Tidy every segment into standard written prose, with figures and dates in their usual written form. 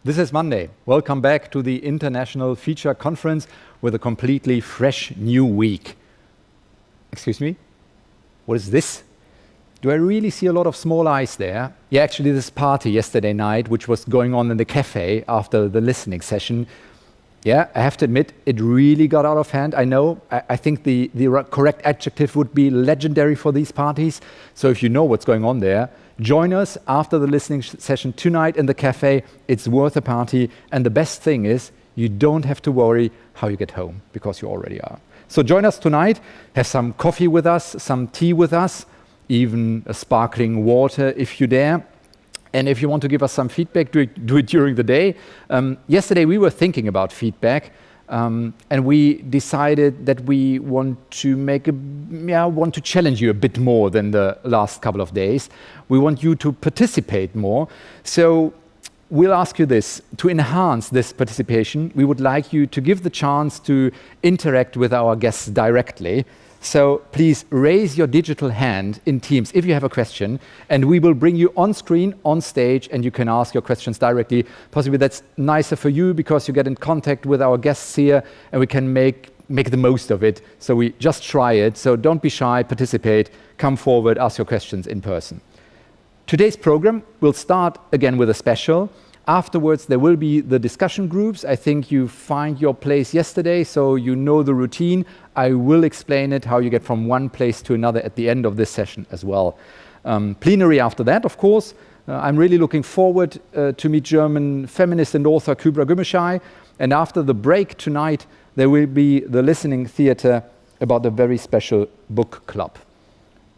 This is Monday. Welcome back to the International Feature Conference with a completely fresh new week. Excuse me? What is this? Do I really see a lot of small eyes there? Yeah, actually this party yesterday night, which was going on in the cafe after the listening session, yeah, I have to admit, it really got out of hand. I know, I think the correct adjective would be legendary for these parties. So if you know what's going on there, join us after the listening session tonight in the cafe. It's worth a party. And the best thing is, you don't have to worry how you get home, because you already are. So join us tonight, have some coffee with us, some tea with us, even a sparkling water if you dare. And if you want to give us some feedback, do it during the day. Yesterday we were thinking about feedback, and we decided that we want to challenge you a bit more than the last couple of days. We want you to participate more. So we'll ask you this: to enhance this participation, we would like you to give the chance to interact with our guests directly. So please raise your digital hand in Teams if you have a question, and we will bring you on screen, on stage, and you can ask your questions directly. Possibly that's nicer for you because you get in contact with our guests here, and we can make the most of it. So we just try it. So don't be shy, participate, come forward, ask your questions in person. Today's program will start again with a special. Afterwards, there will be the discussion groups. I think you find your place yesterday, so you know the routine. I will explain it, how you get from one place to another at the end of this session as well. Plenary after that, of course. I'm really looking forward to meet German feminist and author Kübra Gümüşay. And after the break tonight, there will be the listening theater about a very special book club.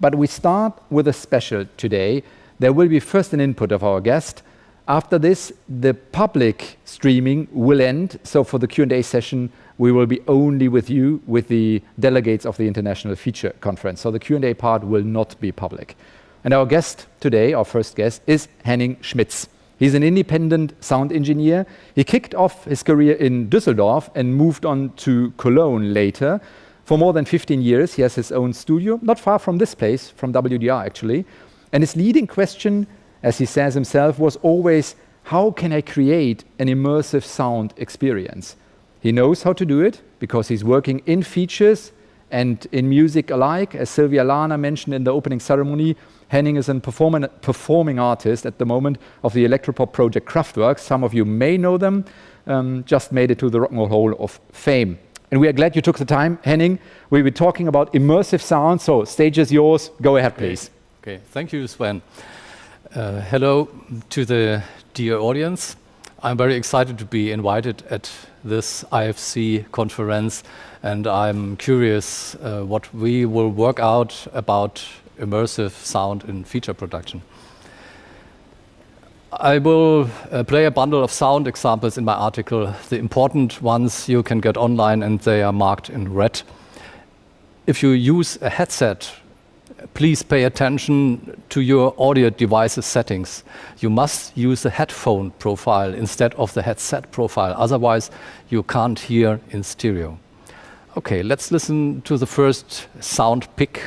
But we start with a special today. There will be first an input of our guest. After this, the public streaming will end. So for the Q&A session, we will be only with you, with the delegates of the International Feature Conference. So the Q&A part will not be public. And our guest today, our first guest, is Henning Schmitz. He's an independent sound engineer. He kicked off his career in Düsseldorf and moved on to Cologne later. For more than 15 years, he has his own studio, not far from this place, from WDR actually. And his leading question, as he says himself, was always, how can I create an immersive sound experience? He knows how to do it because he's working in features and in music alike. As Sylvia Lana mentioned in the opening ceremony, Henning is a performing artist at the moment of the electropop project Kraftwerk. Some of you may know them, just made it to the Rock and Roll Hall of Fame. And we are glad you took the time, Henning. We'll be talking about immersive sound, so stage is yours. Go ahead, please. Okay, thank you, Sven. Hello to the dear audience. I'm very excited to be invited at this IFC conference, and I'm curious what we will work out about immersive sound in feature production. I will play a bundle of sound examples in my article. The important ones you can get online, and they are marked in red. If you use a headset, please pay attention to your audio device's settings. You must use the headphone profile instead of the headset profile. Otherwise, you can't hear in stereo. Okay, let's listen to the first sound pick,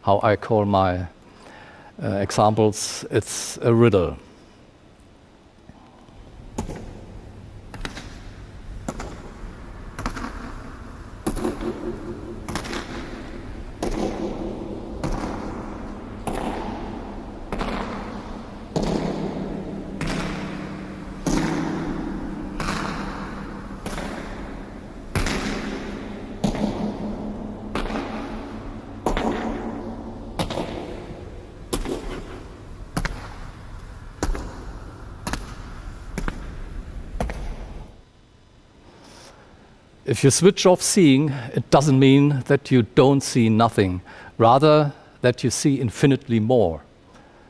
how I call my examples. It's a riddle. If you switch off seeing, it doesn't mean that you don't see nothing, rather that you see infinitely more,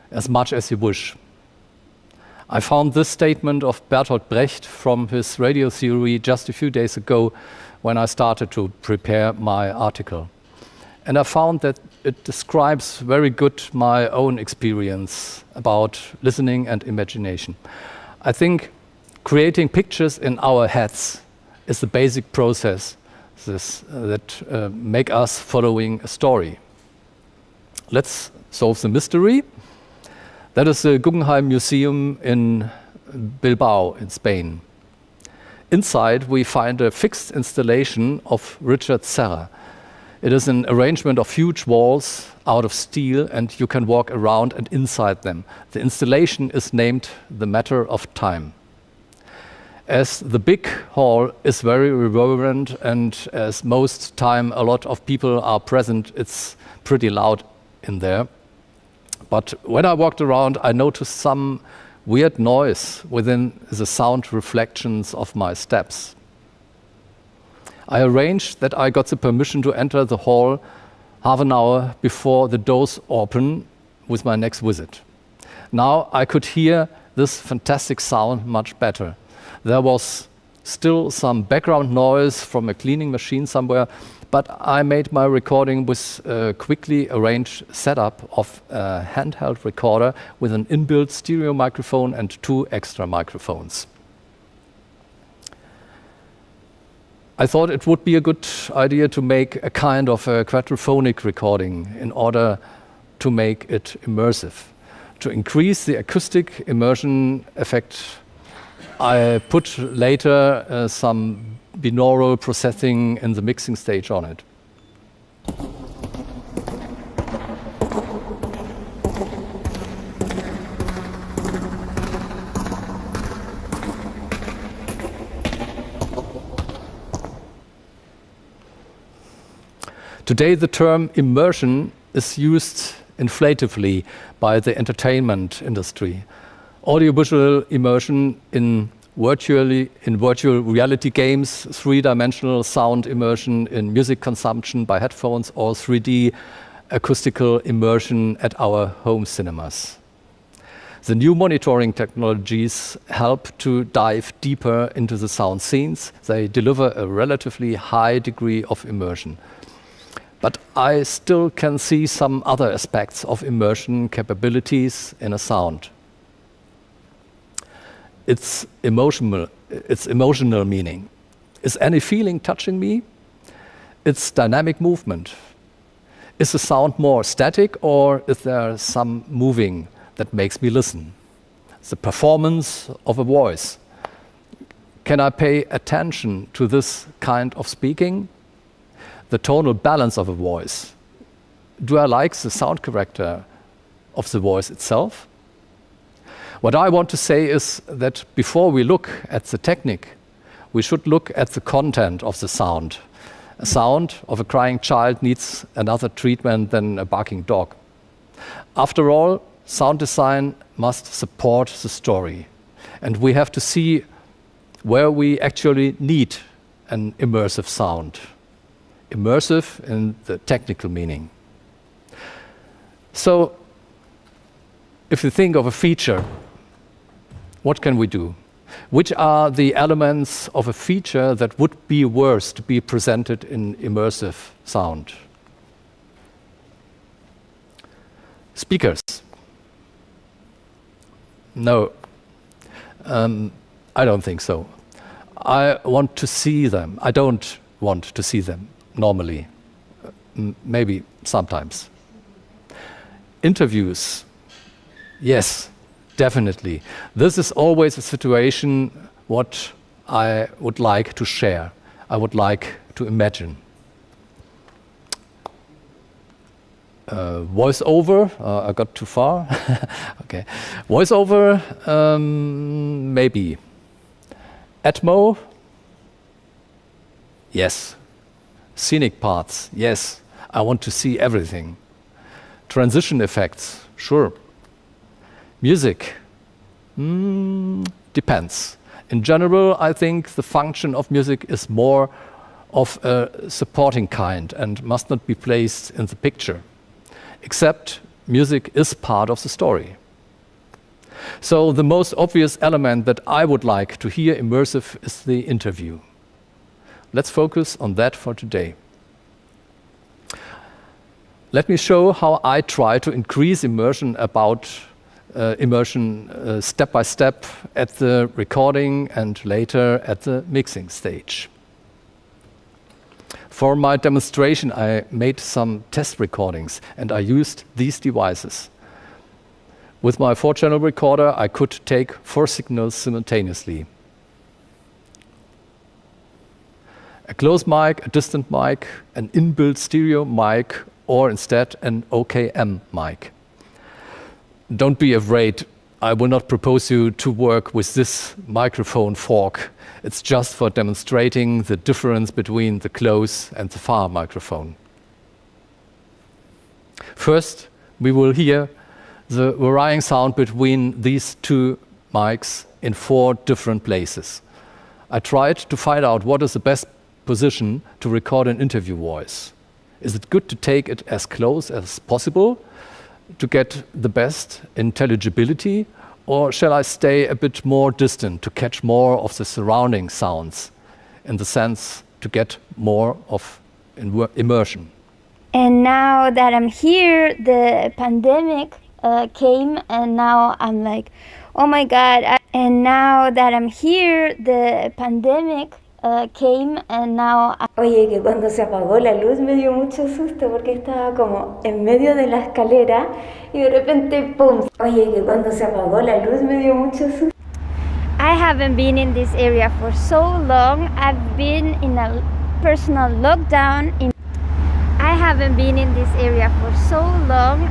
as much as you wish. I found this statement of Bertolt Brecht from his radio theory just a few days ago when I started to prepare my article. And I found that it describes very good my own experience about listening and imagination. I think creating pictures in our heads is the basic process that make us following a story. Let's solve the mystery. That is the Guggenheim Museum in Bilbao in Spain. Inside, we find a fixed installation of Richard Serra. It is an arrangement of huge walls out of steel, and you can walk around and inside them. The installation is named The Matter of Time. As the big hall is very reverberant, and as most time a lot of people are present, it's pretty loud in there. But when I walked around, I noticed some weird noise within the sound reflections of my steps. I arranged that I got the permission to enter the hall half an hour before the doors open with my next visit. Now I could hear this fantastic sound much better. There was still some background noise from a cleaning machine somewhere, but I made my recording with a quickly arranged setup of a handheld recorder with an inbuilt stereo microphone and 2 extra microphones. I thought it would be a good idea to make a kind of a quadraphonic recording in order to make it immersive. To increase the acoustic immersion effect, I put later some binaural processing in the mixing stage on it. Today the term immersion is used inflatively by the entertainment industry. Audiovisual immersion in virtual reality games, 3-dimensional sound immersion in music consumption by headphones, or 3D acoustical immersion at our home cinemas. The new monitoring technologies help to dive deeper into the sound scenes. They deliver a relatively high degree of immersion. But I still can see some other aspects of immersion capabilities in a sound. Its emotional meaning. Is any feeling touching me? Its dynamic movement. Is the sound more static, or is there some moving that makes me listen? The performance of a voice. Can I pay attention to this kind of speaking? The tonal balance of a voice. Do I like the sound character of the voice itself? What I want to say is that before we look at the technique, we should look at the content of the sound. A sound of a crying child needs another treatment than a barking dog. After all, sound design must support the story. And we have to see where we actually need an immersive sound. Immersive in the technical meaning. So, if you think of a feature, what can we do? Which are the elements of a feature that would be worth to be presented in immersive sound? Speakers. No, I don't think so. I want to see them. I don't want to see them normally. Maybe sometimes. Interviews. Yes. Definitely. This is always a situation what I would like to share. I would like to imagine. Voiceover, I got too far. Okay. Voiceover, maybe. Atmo, yes. Scenic parts, yes. I want to see everything. Transition effects, sure. Music, depends. In general, I think the function of music is more of a supporting kind and must not be placed in the picture. Except music is part of the story. So the most obvious element that I would like to hear immersive is the interview. Let's focus on that for today. Let me show how I try to increase immersion step by step at the recording and later at the mixing stage. For my demonstration, I made some test recordings and I used these devices. With my 4-channel recorder, I could take 4 signals simultaneously. A close mic, a distant mic, an inbuilt stereo mic, or instead an OKM mic. Don't be afraid, I will not propose you to work with this microphone fork. It's just for demonstrating the difference between the close and the far microphone. First, we will hear the varying sound between these 2 mics in 4 different places. I tried to find out what is the best position to record an interview voice. Is it good to take it as close as possible to get the best intelligibility, or shall I stay a bit more distant to catch more of the surrounding sounds, in the sense to get more of immersion? And now that I'm here, the pandemic came, and now I'm like, oh my God. And now that I'm here, the pandemic came, and now... Oye, que cuando se apagó la luz me dio mucho susto porque estaba como en medio de la escalera y de repente ¡pum! Oye, que cuando se apagó la luz me dio mucho susto. I haven't been in this area for so long. I've been in a personal lockdown. I haven't been in this area for so long.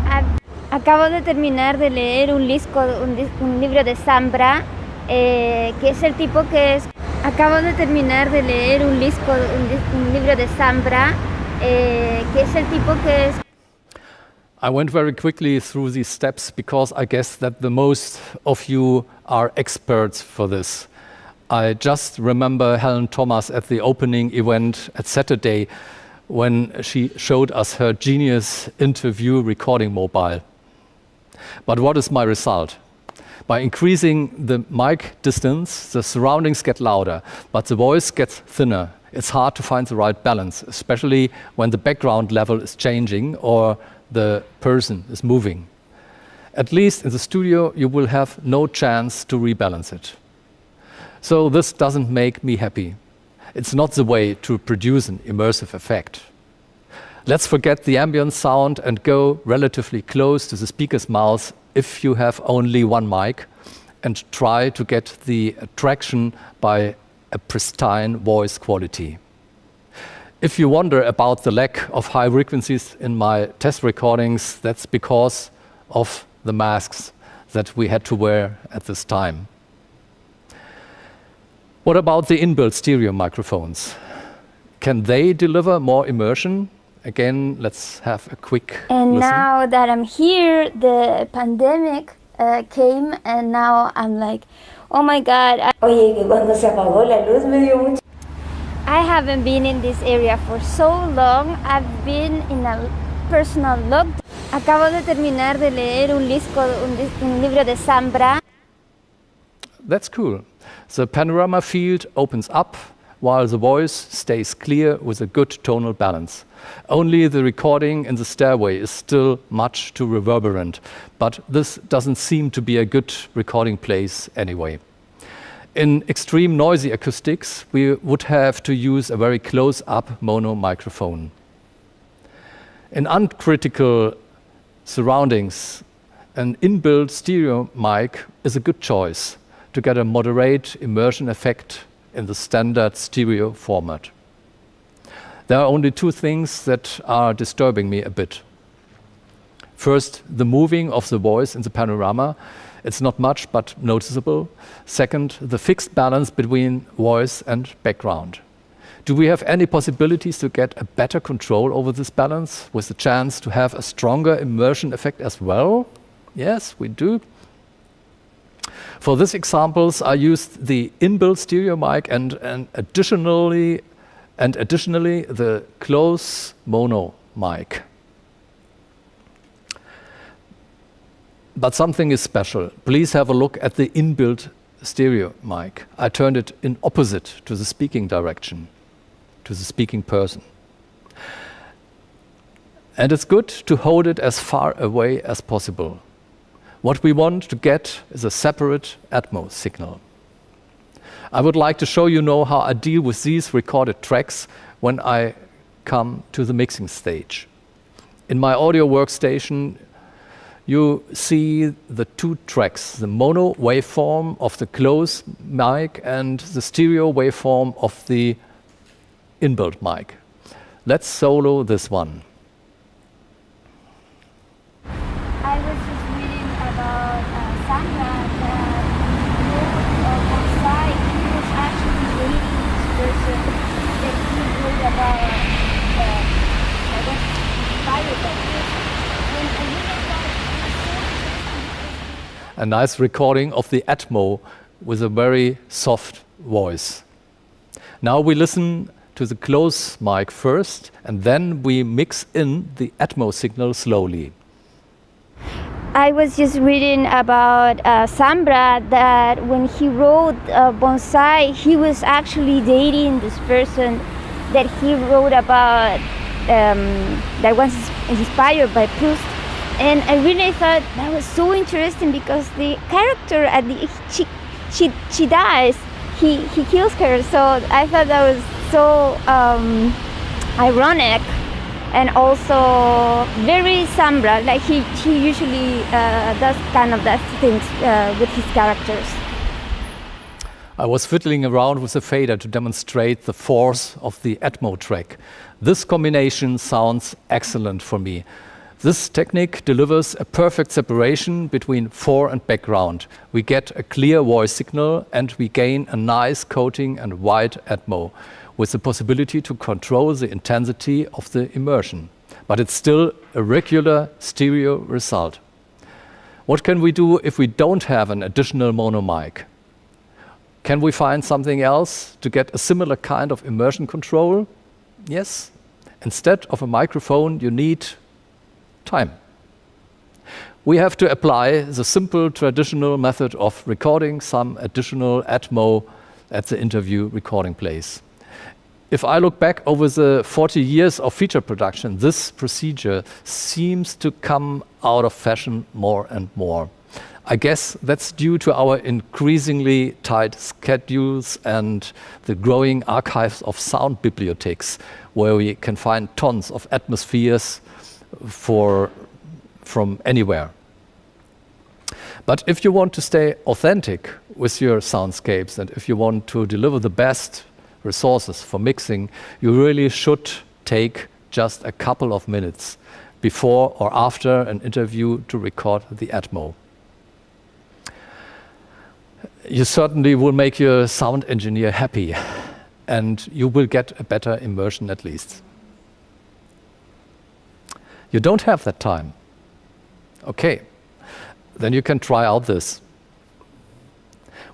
Acabo de terminar de leer un libro de Zambra, que es el tipo que es... Acabo de terminar de leer un libro de Zambra, que es el tipo que es... I went very quickly through these steps because I guess that the most of you are experts for this. I just remember Helen Thomas at the opening event at Saturday when she showed us her genius interview recording mobile. But what is my result? By increasing the mic distance, the surroundings get louder, but the voice gets thinner. It's hard to find the right balance, especially when the background level is changing or the person is moving. At least in the studio, you will have no chance to rebalance it. So this doesn't make me happy. It's not the way to produce an immersive effect. Let's forget the ambient sound and go relatively close to the speaker's mouth if you have only 1 mic, and try to get the attraction by a pristine voice quality. If you wonder about the lack of high frequencies in my test recordings, that's because of the masks that we had to wear at this time. What about the inbuilt stereo microphones? Can they deliver more immersion? Again, let's have a quick And listen. now that I'm here, the pandemic came, and now I'm like, oh my God. Oye, que cuando se apagó la luz me dio mucho... I haven't been in this area for so long. I've been in a personal lockdown. Acabo de terminar de leer un libro de Zambra. That's cool. The panorama field opens up while the voice stays clear with a good tonal balance. Only the recording in the stairway is still much too reverberant, but this doesn't seem to be a good recording place anyway. In extreme noisy acoustics, we would have to use a very close-up mono microphone. In uncritical surroundings, an inbuilt stereo mic is a good choice to get a moderate immersion effect in the standard stereo format. There are only 2 things that are disturbing me a bit. First, the moving of the voice in the panorama. It's not much, but noticeable. Second, the fixed balance between voice and background. Do we have any possibilities to get a better control over this balance with the chance to have a stronger immersion effect as well? Yes, we do. For these examples, I used the inbuilt stereo mic and additionally the close mono mic. But something is special. Please have a look at the inbuilt stereo mic. I turned it in opposite to the speaking direction, to the speaking person. And it's good to hold it as far away as possible. What we want to get is a separate Atmos signal. I would like to show you now how I deal with these recorded tracks when I come to the mixing stage. In my audio workstation, you see the two tracks, the mono waveform of the close mic and the stereo waveform of the inbuilt mic. Let's solo this one. I was just reading about Sandra that on site he was actually dating this person that he wrote about I guess inspired by this. And I really thought it was so interesting. A nice recording of the Atmo with a very soft voice. Now we listen to the close mic first, and then we mix in the Atmo signal slowly. I was just reading about Sambra that when he wrote Bonsai, he was actually dating this person that he wrote about that was inspired by Proust. And I really thought that was so interesting because the character at the she dies, he kills her. So I thought that was so ironic. And also very Sambra, like he usually does kind of that things with his characters. I was fiddling around with the fader to demonstrate the force of the Atmo track. This combination sounds excellent for me. This technique delivers a perfect separation between fore and background. We get a clear voice signal and we gain a nice coating and wide Atmo, with the possibility to control the intensity of the immersion. But it's still a regular stereo result. What can we do if we don't have an additional mono mic? Can we find something else to get a similar kind of immersion control? Yes. Instead of a microphone, you need time. We have to apply the simple traditional method of recording some additional Atmo at the interview recording place. If I look back over the 40 years of feature production, this procedure seems to come out of fashion more and more. I guess that's due to our increasingly tight schedules and the growing archives of sound bibliotheques, where we can find tons of atmospheres from anywhere. But if you want to stay authentic with your soundscapes and if you want to deliver the best resources for mixing, you really should take just a couple of minutes before or after an interview to record the Atmo. You certainly will make your sound engineer happy and you will get a better immersion at least. You don't have that time. Okay, then you can try out this.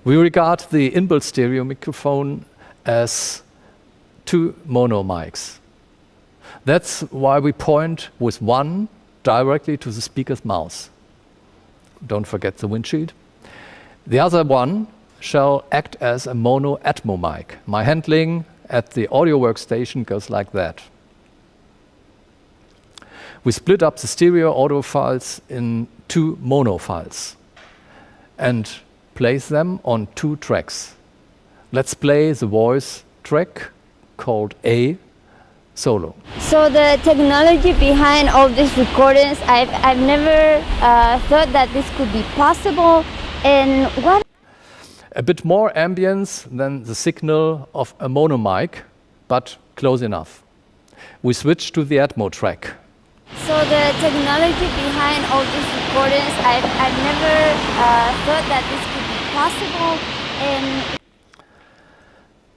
We regard the inbuilt stereo microphone as two mono mics. That's why we point with one directly to the speaker's mouth. Don't forget the windshield. The other one shall act as a mono Atmo mic. My handling at the audio workstation goes like that. We split up the stereo audio files in two mono files and place them on two tracks. Let's play the voice track called A solo. So the technology behind all these recordings, I've never thought that this could be possible. And what? A bit more ambience than the signal of a mono mic, but close enough. We switch to the Atmo track. So the technology behind all these recordings, I've never thought that this could be possible. And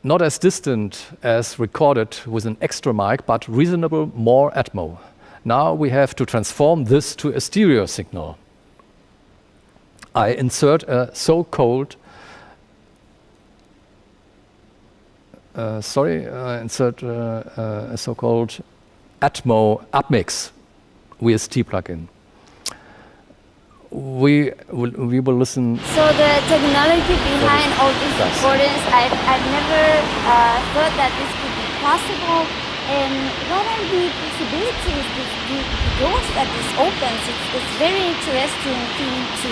not as distant as recorded with an extra mic, but reasonable more Atmo. Now we have to transform this to a stereo signal. I insert a so-called a so-called Atmo upmix VST plugin. We will listen. So the technology behind all these recordings, I've never thought that this could be possible. And what are the possibilities, the doors that this opens? It's very interesting thing to.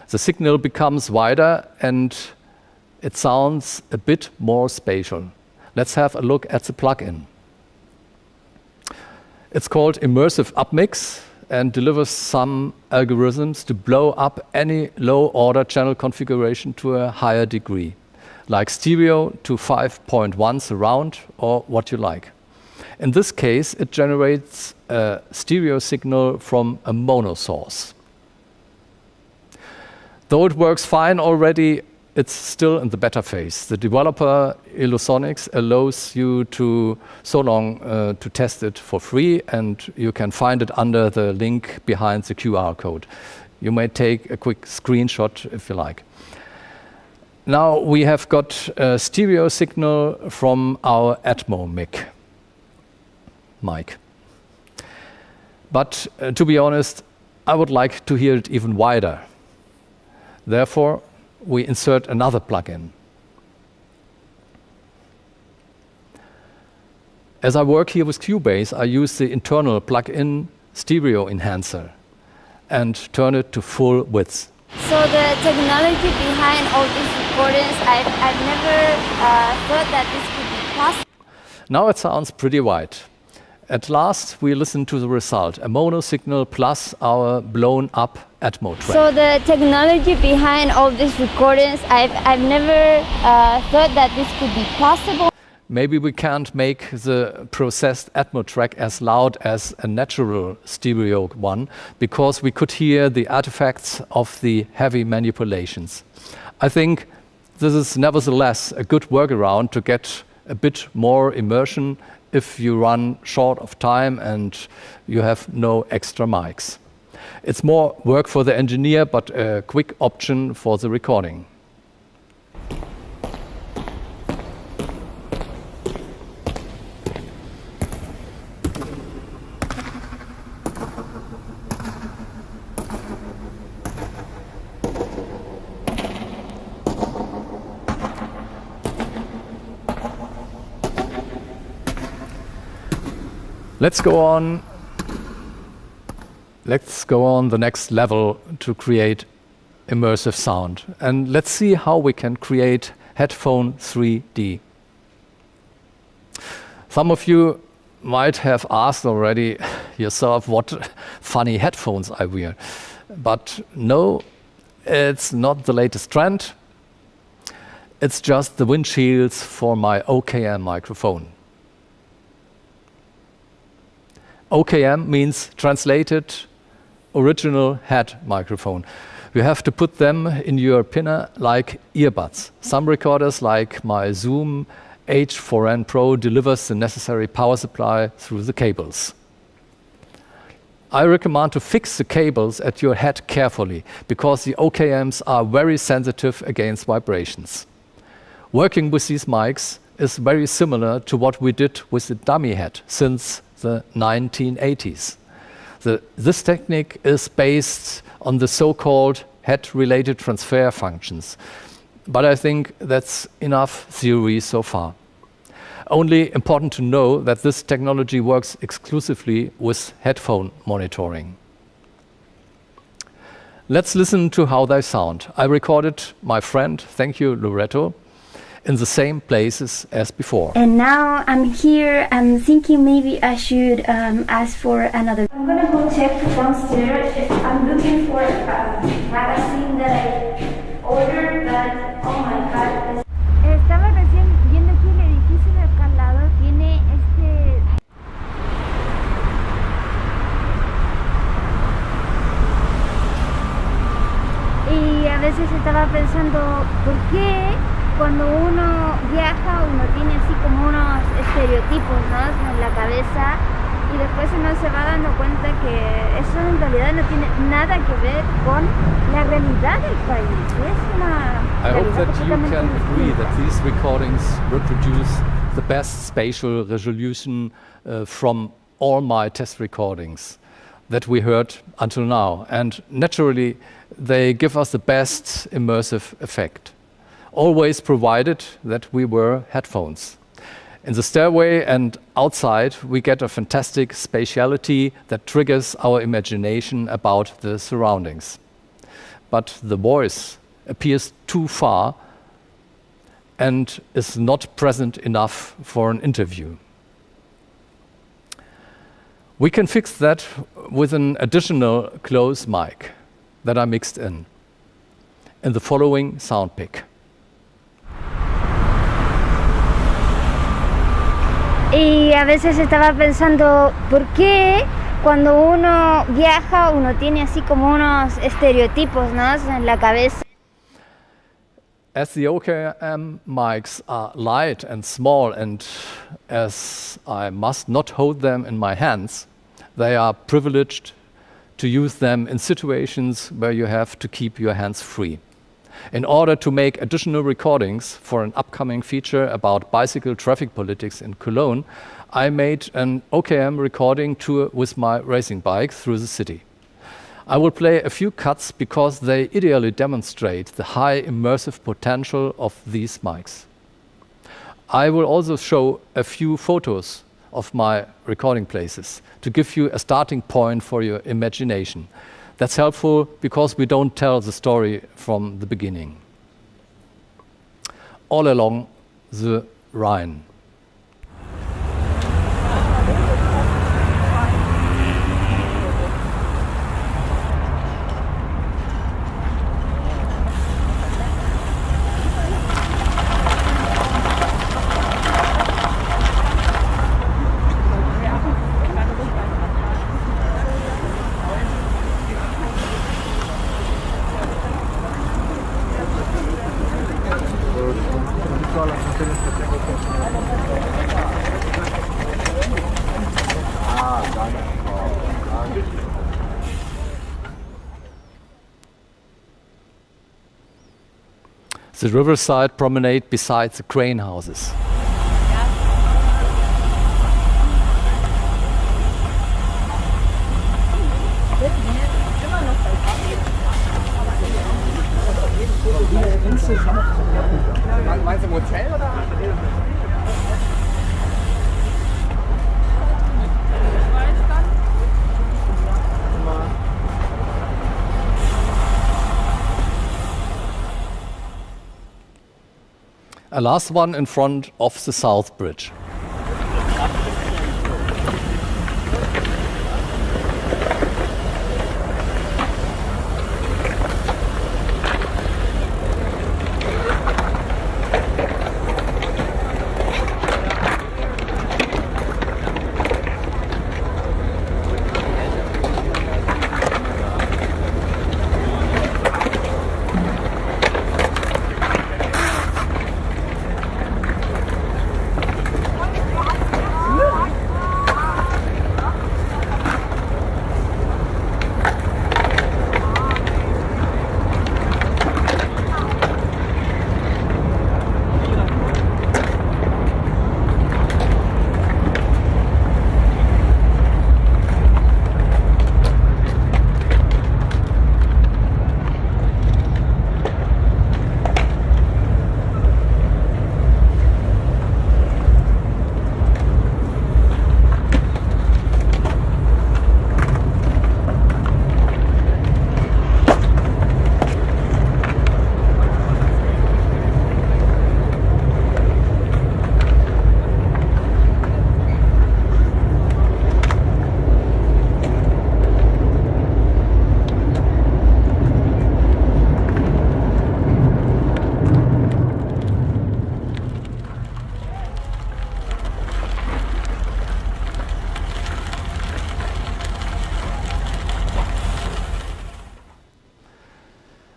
The signal becomes wider and it sounds a bit more spatial. Let's have a look at the plugin. It's called Immersive Upmix. and delivers some algorithms to blow up any low-order channel configuration to a higher degree, like stereo to 5.1 surround or what you like. In this case, it generates a stereo signal from a mono source. Though it works fine already, it's still in the beta phase. The developer Illusonics allows you to to test it for free, and you can find it under the link behind the QR code. You may take a quick screenshot if you like. Now we have got a stereo signal from our Atmo mic. But to be honest, I would like to hear it even wider. Therefore, we insert another plugin. As I work here with Cubase, I use the internal plugin stereo enhancer and turn it to full width. So the technology behind all these recordings, I've never thought that this could be possible. Now it sounds pretty wide. At last, we listen to the result, a mono signal plus our blown up Atmo track. So the technology behind all these recordings, I've never thought that this could be possible. Maybe we can't make the processed Atmo track as loud as a natural stereo one, because we could hear the artifacts of the heavy manipulations. I think this is nevertheless a good workaround to get a bit more immersion if you run short of time and you have no extra mics. It's more work for the engineer, but a quick option for the recording. Let's go on the next level to create immersive sound. And let's see how we can create headphone 3D. Some of you might have asked already yourself what funny headphones I wear. But no, it's not the latest trend. It's just the windshields for my OKM microphone. OKM means translated original head microphone. You have to put them in your pinner like earbuds. Some recorders, like my Zoom H4n Pro, delivers the necessary power supply through the cables. I recommend to fix the cables at your head carefully, because the OKMs are very sensitive against vibrations. Working with these mics is very similar to what we did with the dummy head since the 1980s. This technique is based on the so-called head-related transfer functions. But I think that's enough theory so far. Only important to know that this technology works exclusively with headphone monitoring. Let's listen to how they sound. I recorded my friend, thank you Loretto, in the same places as before. And now I'm here, I'm thinking maybe I should ask for another. I'm gonna go check downstairs. I'm looking for a magazine that I ordered, but oh my god. Estaba recién viendo aquí el edificio de acá al lado, tiene y a veces estaba pensando, ¿por qué cuando uno viaja uno tiene así como unos estereotipos, ¿no?, en la cabeza, y después uno se va dando cuenta que eso en realidad no tiene nada que ver con la realidad del país? Es una I hope that you completamente can agree distinta. that these recordings reproduce the best spatial resolution from all my test recordings that we heard until now. And naturally, they give us the best immersive effect, always provided that we wear headphones. In the stairway and outside, we get a fantastic spatiality that triggers our imagination about the surroundings. But the voice appears too far and is not present enough for an interview. We can fix that with an additional close mic that I mixed in the following sound pick. Y a veces estaba pensando, ¿por qué cuando uno viaja uno tiene así como unos estereotipos, ¿no?, en la cabeza? As the OKM mics are light and small, and as I must not hold them in my hands, they are privileged to use them in situations where you have to keep your hands free. In order to make additional recordings for an upcoming feature about bicycle traffic politics in Cologne, I made an OKM recording tour with my racing bike through the city. I will play a few cuts because they ideally demonstrate the high immersive potential of these mics. I will also show a few photos of my recording places to give you a starting point for your imagination. That's helpful because we don't tell the story from the beginning. All along the Rhine. The riverside promenade beside the crane houses. Meinst du im Hotel oder? A last one in front of the South Bridge.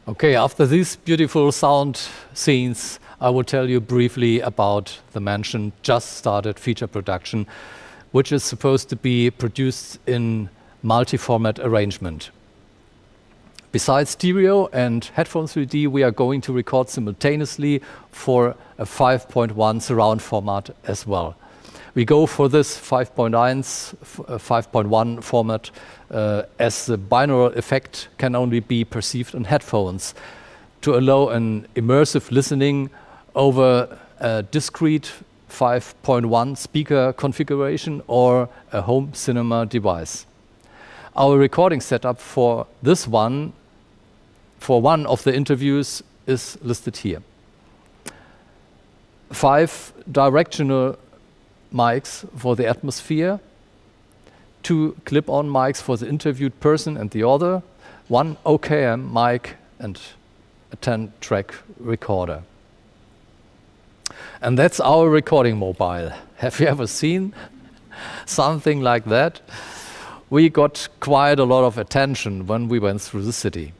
Okay, after these beautiful sound scenes, I will tell you briefly about the mentioned just started feature production, which is supposed to be produced in multi-format arrangement. Besides stereo and headphone 3D, we are going to record simultaneously for a 5.1 surround format as well. We go for this 5.1 format as the binaural effect can only be perceived on headphones to allow an immersive listening over a discrete 5.1 speaker configuration or a home cinema device. Our recording setup for this one, for one of the interviews, is listed here. 5 directional mics for the atmosphere, 2 clip-on mics for the interviewed person and the author, 1 OKM mic and a 10-track recorder. And that's our recording mobile. Have you ever seen something like that? We got quite a lot of attention when we went through the city.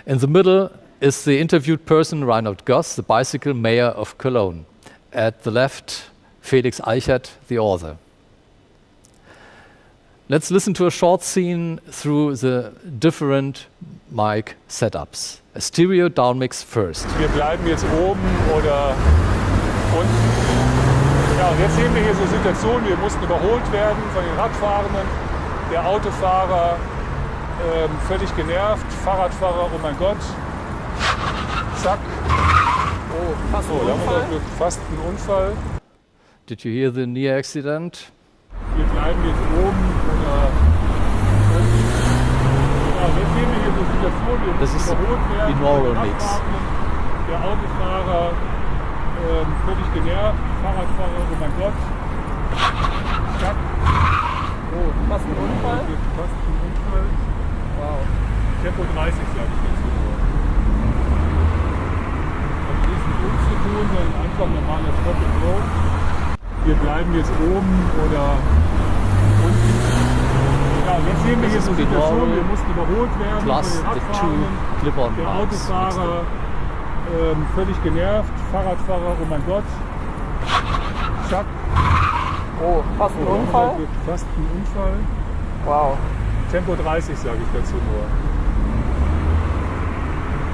In the middle is the interviewed person, Reinhard Goss, the bicycle mayor of Cologne. At the left, Felix Eichert, the author. Let's listen to a short scene through the different mic setups. A stereo downmix first. Wir bleiben jetzt oben oder unten. Ja, und jetzt sehen wir hier so Situationen, wir mussten überholt werden von den Radfahrenden. Der Autofahrer völlig genervt, Fahrradfahrer, oh mein Gott. Zack. Oh, fast So, da haben wir Glück, fast einen Unfall. Did you hear the near accident? Wir bleiben jetzt oben oder unten. Ja, und jetzt sehen wir hier so Situationen, wir Das mussten ist überholt werden binaural von den mix. Radfahrenden. Der Autofahrer völlig genervt, Fahrradfahrer, oh mein Gott. Zack. Oh, fast ein Unfall. Fast ein Unfall. Wow. Tempo 30, sage ich dazu. Hat nichts mit uns zu tun, sondern einfach normales Stop and Go. Wir bleiben jetzt oben oder unten. Ja, und jetzt sehen wir hier so Situationen, wir mussten überholt werden von Plus den the 2 Radfahrenden. clip-on Der mics. Autofahrer völlig genervt, Fahrradfahrer, oh mein Gott. Zack. Oh, fast ein Oh, Unfall. fast ein Unfall. Wow. Tempo 30, sage ich dazu nur.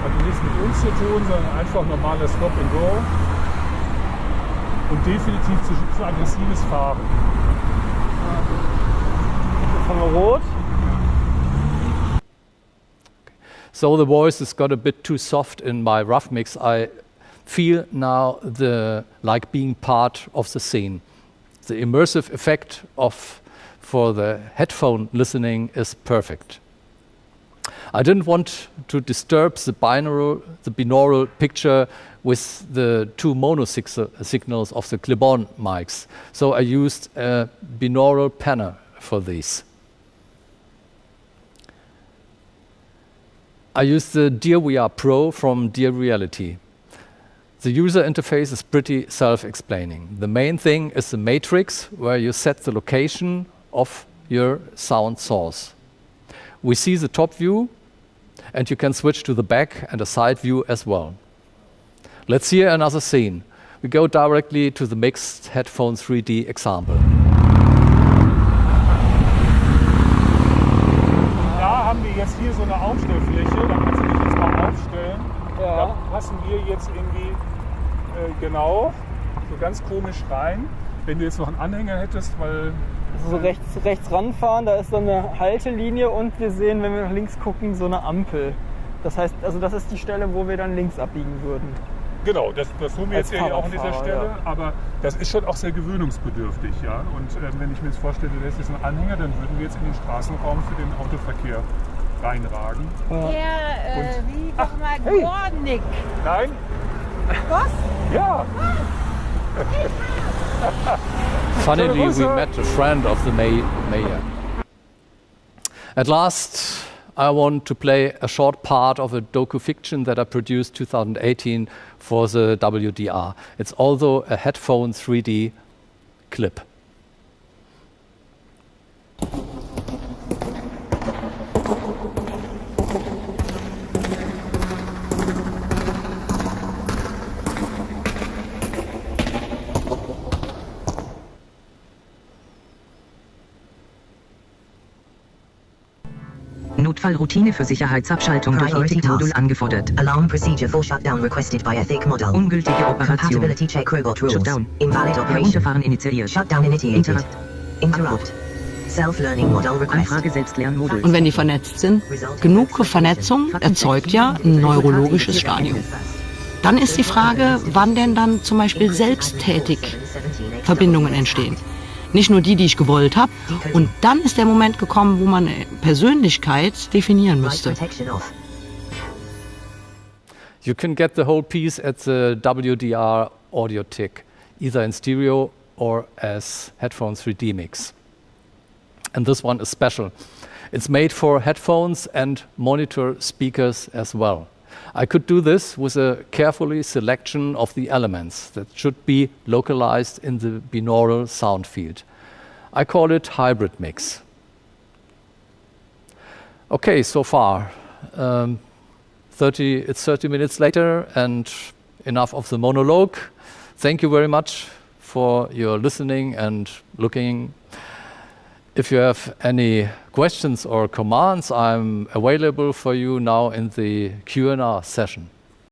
Hat nichts mit uns zu tun, sondern einfach normales Stop and Go. Und definitiv zu aggressives Fahren. Von Rot. So the voice has got a bit too soft in my rough mix. I feel now like being part of the scene. The immersive effect for the headphone listening is perfect. I didn't want to disturb the binaural picture with the 2 mono signals of the clip-on mics, so I used a binaural panel for these. I used the Dear VR Pro from Dear Reality. The user interface is pretty self-explaining. The main thing is the matrix where you set the location of your sound source. We see the top view, and you can switch to the back and a side view as well. Let's hear another scene. We go directly to the mixed headphone 3D example. Da haben wir jetzt hier so eine Aufstellfläche, da kannst du dich jetzt mal aufstellen. Ja. Da passen wir jetzt irgendwie genau so ganz komisch rein. Wenn du jetzt noch einen Anhänger hättest, weil Also so rechts ranfahren, da ist so eine Haltelinie und wir sehen, wenn wir nach links gucken, so eine Ampel. Das heißt, also das ist die Stelle, wo wir dann links abbiegen würden. genau, das tun wir Als jetzt hier auch an dieser Fahrradfahrer, Stelle, ja. aber das ist schon auch sehr gewöhnungsbedürftig, ja. Und wenn ich mir jetzt vorstelle, da ist jetzt ein Anhänger, dann würden wir jetzt in den Straßenraum für den Autoverkehr reinragen. Wie doch mal Gornik. Nein? Was? Ja. Funnily, we met a friend of the mayor. At last, I want to play a short part of a docu-fiction that I produced 2018 for the WDR. It's also a headphone 3D clip. Notfallroutine für Sicherheitsabschaltung durch Ethik-Modul angefordert. Alarm procedure for shutdown requested by Ethic Model. Ungültige Operation. Compatibility check robot rules. Shutdown. Invalid operation. Herunterfahren initiiert. Shutdown initiated. Interrupt. Interrupt. Self-learning model request. Anfrage Selbstlernmodul. Und wenn die vernetzt sind, genug Vernetzung erzeugt ja ein neurologisches Stadium. Dann ist die Frage, wann denn dann zum Beispiel selbsttätig Verbindungen entstehen. Nicht nur die ich gewollt habe. Und dann ist der Moment gekommen, wo man eine Persönlichkeit definieren müsste. You can get the whole piece at the WDR Audiothek, either in stereo or as headphone 3D mix. and this one is special. It's made for headphones and monitor speakers as well. I could do this with a carefully selection of the elements that should be localized in the binaural sound field. I call it hybrid mix. Okay, so far. It's 30 minutes later and enough of the monologue. Thank you very much for your listening and looking. If you have any questions or commands, I'm available for you now in the Q&A session.